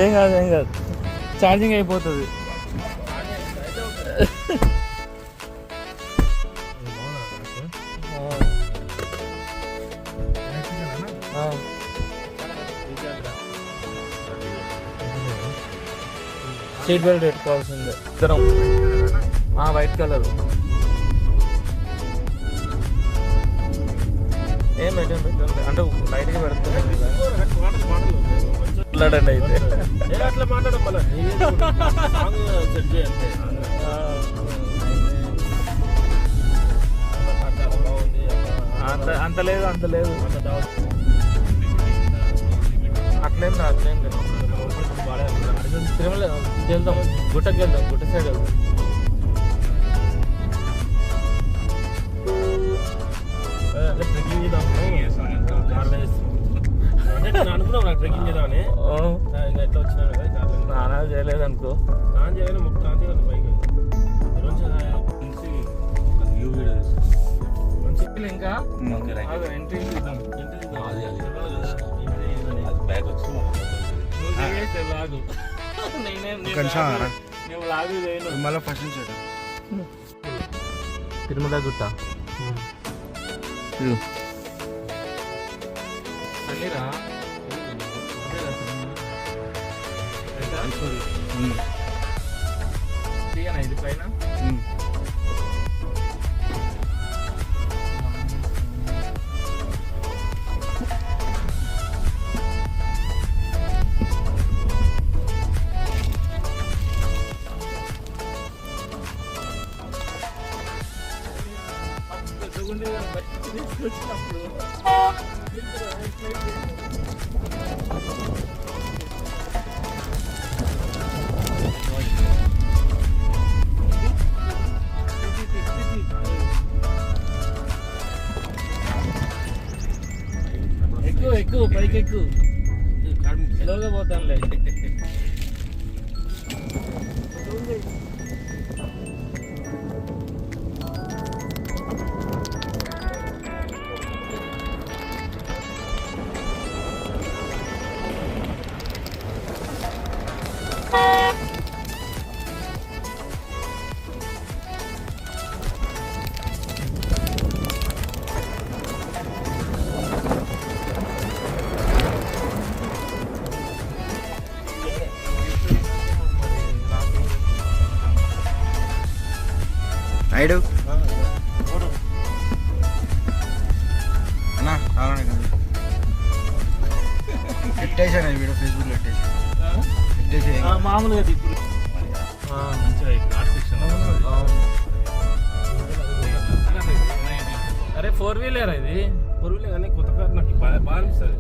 ఏం కాదు ఏం కాదు, ఛార్జింగ్ అయిపోతుంది. సీట్ బెల్ట్ పెట్టుకోవాల్సిందే ఇద్దరం. వైట్ కలర్ ఏం పెట్టండి అంటే లైట్గా పెడుతుంది అయితే అట్లా మాట్లాడడం అంత లేదు అట్లేం లేదు. తిరుమల వెళ్దాం, గుట్టకి వెళ్దాం, గుట్ట సైడ్ వెళ్దాం. ట్రెక్కింగ్ చేద్దాం అనుకున్నాం, నాకు ట్రెక్కింగ్ చేద్దామని. ఇంకా ఎట్లా వచ్చినా కదా స్నానాలు చేయలేదు అనుకో, స్నానం చేయగానే మొక్క కాంతి పైకి ఇంకా ఎంట్రీ చూద్దాం. తిరుమల గుట్ట ఇది పైన ఎక్కువ పైకి ఎక్కువ ఎలాగా పోతానులే. ఐడు అన్నా రావడానికి పెట్టేసాను వీడియో ఫేస్బుక్లో పెట్టేసి మామూలుగా ఇప్పుడు అరే 4-wheeler ఇది 4-wheeler కానీ కొత్త కారు నాకు బాగా అనిపిస్తుంది.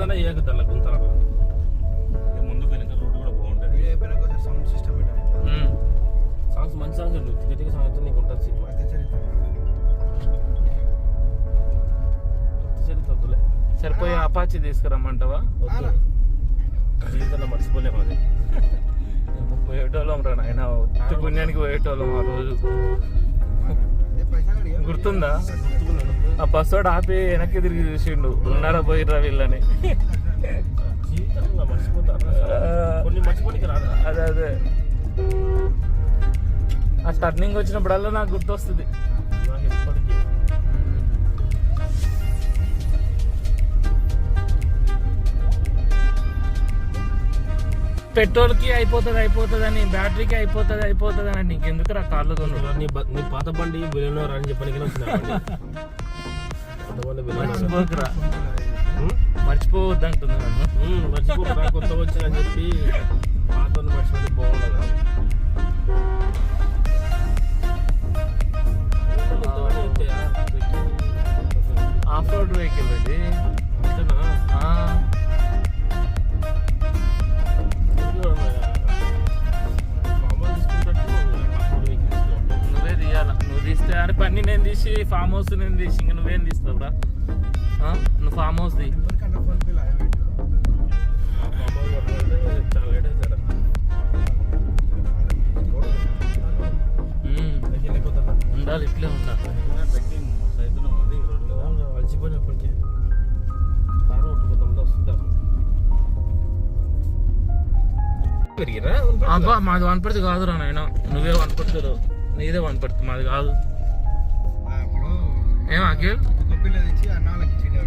దాని ఏక దాని గుంతలకు ముందుకు వెనక రోడ్డు కూడా బాగుంటుంది. సౌండ్ సిస్టమ్ సాంగ్స్ మంచి సాంగ్స్ ఉంటుంది, గట్టిగా సాంగ్స్ నీకు ఉంటుంది. సినిమా చరిత్రలే సరిపోయి అపాచి తీసుకురమ్మంటావా? వద్దు, జీవితంలో మర్చిపోలేము. అది పోయేటోళ్ళం రా నాయన, పుణ్యానికి పోయేటోళ్ళం ఆ రోజు. గుర్తుందా? ఆ బస్ వాడు ఆపి వెనక్కి తిరిగి చూసిండు, ఉన్నారా పోయిర్రా వీళ్ళని. జీవితంలో మర్చిపోతారు, కొన్ని మర్చిపోనికి రాదు. అదే ఆ టర్నింగ్ వచ్చినప్పుడల్లా నాకు గుర్తొస్తుంది. నాకు ఎప్పటికీ పెట్రోల్కి అయిపోతుంది అని, బ్యాటరీకి అయిపోతుంది అని నీకెందుకు రా కార్లో కొను? నీ పాత బండి బిలియనర్ అని చెప్పడానికి మర్చిపోకురా, మర్చిపోవద్దు అంటున్నా నన్ను. మర్చిపోకురా, కొత్త వచ్చిందని చెప్పి పాత మర్చిపోతే బాగుండదు. ఆఫ్ రోడ్ వెహికల్ ఇది. నువ్వే తీయాల, నువ్వు తీస్తే అరే పని నేను తీసి ఫామ్ హౌస్ నేను తీసి ఇంకా నువ్వేం తీస్తావురా? నువ్వు ఫామ్ హౌస్ తీ. చాలా లేట్ అవుతారా? ఉండాలి, ఇట్లే ఉండాలి. అలసిపోయినప్పటికీ కారు కొట్టుకుందాం వస్తుంటారు. పెరిగిరా అబ్బా మాది వనపర్తి కాదురా నాయన, నువ్వే వనపర్తిలో, నీదే వనపర్తి, మాది కాదు. అప్పుడు ఏం అఖిల్ ఒక పిల్ల తెచ్చి అన్నాళ్ళకి ఇచ్చింది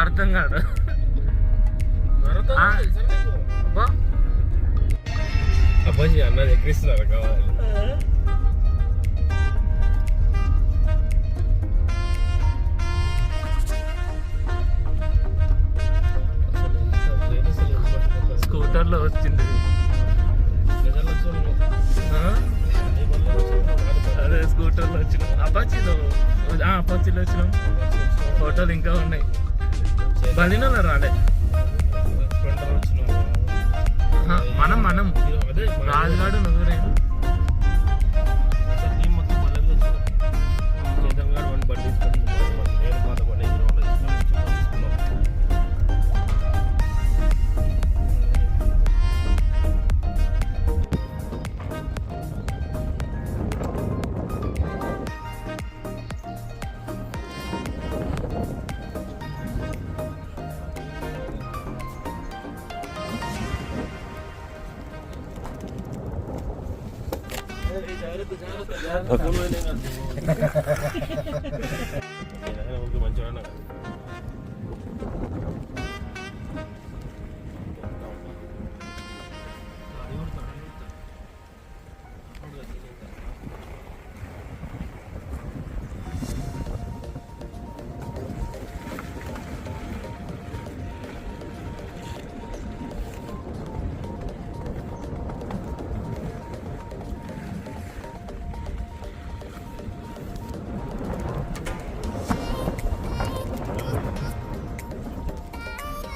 అర్థం కాదు. అబ్బా అబ్బాజీ అన్నది ఎక్కిస్తున్నారు కావాలి. స్కూటర్లో వచ్చింది. అదే స్కూటర్లో వచ్చినాం, అపాచీలో వచ్చినాం. ఫోటోలు ఇంకా ఉన్నాయి. బలినోలో రాలే. మనం రాజుగాడు నువ్వు రేపు మంచిగా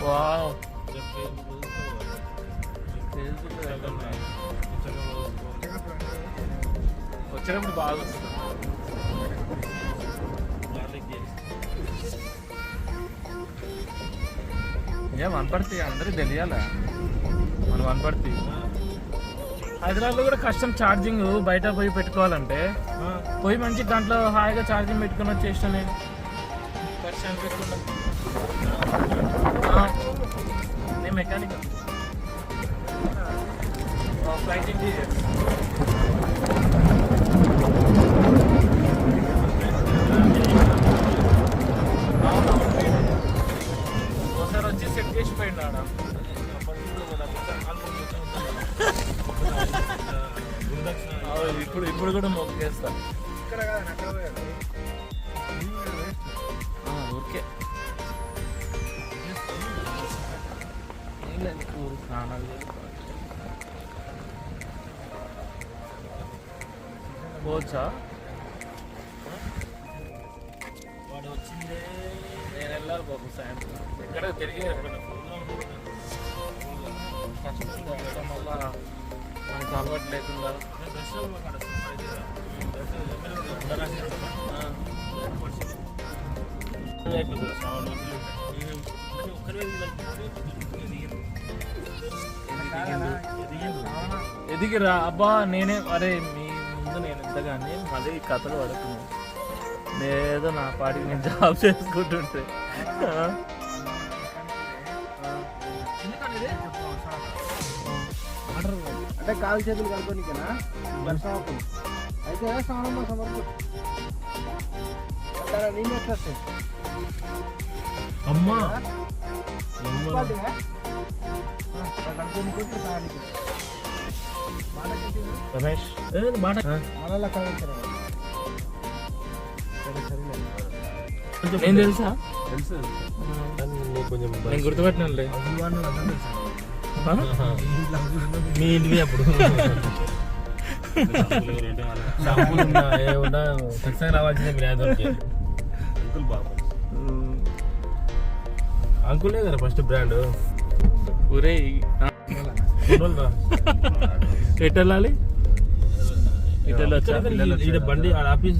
వావ్. వచ్చినప్పుడు బాగా వస్తుంది. ఏం వనపర్తి అందరూ తెలియాలా, మన వనపర్తి. హైదరాబాద్లో కూడా కష్టం ఛార్జింగ్, బయట పోయి పెట్టుకోవాలంటే. పోయి మంచి దాంట్లో హాయిగా ఛార్జింగ్ పెట్టుకుని వచ్చేసిన నేను ఖర్చు అనిపించకుండా. నేను మెకానిక్, ఫ్లైట్ ఇంటీరియర్. ఒకసారి వచ్చి సెట్ చేసి పోయిండు ఆడ. ఇప్పుడు కూడా మొక్కేస్తా. ఓకే పోవచ్చా? వాడు వచ్చిందే, నేను వెళ్ళాలి బాబు సాయంత్రం. ఎక్కడ తిరిగి కష్టం వెళ్ళడం వల్ల మనకు అలవాటు లేకుండా. ఎదిగిరా అబ్బా. నేనే అరే మీ ముందు నేను ఎంతగానే మళ్ళీ కథలు పడుతున్నాను. లేదో నా పాటికి నేను జాబ్ చేసుకుంటుంటే. అంటే కాలు చేతులు కలుపుకోనికేనా దర్శనం అయితే స్నానం సమర్పణ నేను ఎట్లా అమ్మా రమేష్ మనలా కాదు. నేను తెలుసా, తెలుసు కొంచెం నేను గుర్తుపెట్టినండి. మీ ఇంటివి అప్పుడు ఖచ్చితంగా రావాల్సిందే మీ నాయకుడికి. అంకుల్ బాబు అంకులే కదా ఫస్ట్ బ్రాండ్. ఊరే ఎటు వెళ్ళాలి? ఇటు వెళ్ళొచ్చా? బండి ఆఫీస్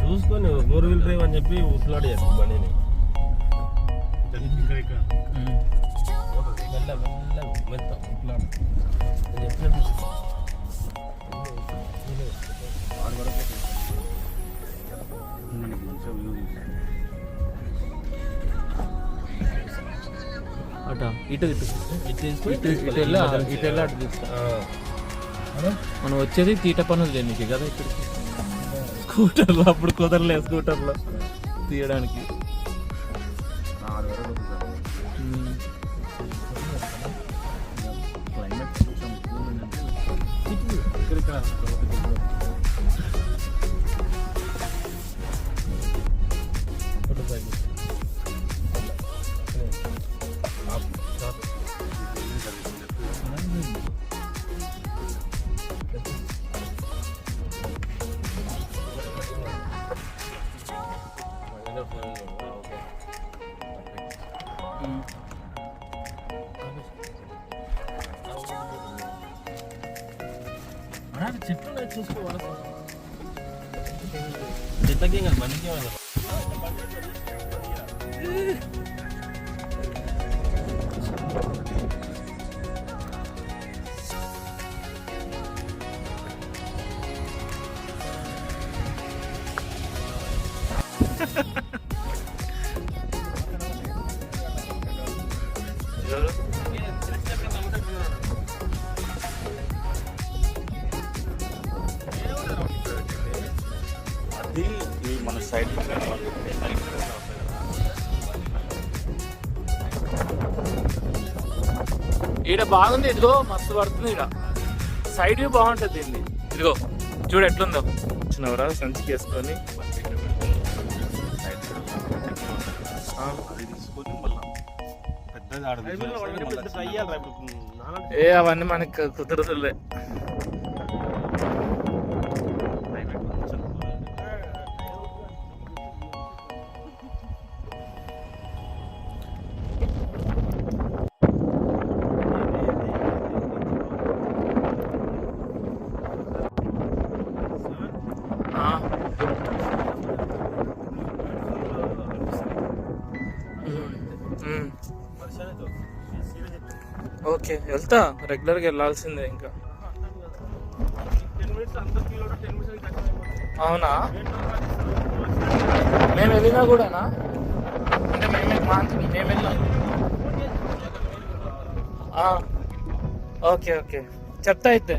చూసుకొని 4 వీల్ డ్రైవ్ అని చెప్పి ఉట్లాడి చేస్తాను బండిని. అటు ఇటా ఇటు ఇటు ఇటు వెళ్ళి అటు తీస్తా మనం వచ్చేది తీట పనులు చేయడానికి కదా ఇక్కడికి స్కూటర్లో అప్పుడు కుదరలే స్కూటర్లో తీయడానికి చెట్లు చూసుకోవాలి చెట్లకి ఇంకా బండికి అది మన సైడ్ ఈడ బాగుంది. ఇదిగో మస్తు పడుతుంది. ఈడ సైడ్ వ్యూ బాగుంటుంది. దీన్ని ఇదిగో చూడు ఎట్లుందో. వచ్చినవరా సంచికి వేసుకొని ఏ అవన్నీ మనకి కుదరదులే. ఓకే వెళ్తా, రెగ్యులర్గా వెళ్ళాల్సిందే. ఇంకా అవునా? మేము వెళ్ళినా కూడానా? అంటే మేము వెళ్ళాం. ఓకే ఓకే చెప్తా అయితే.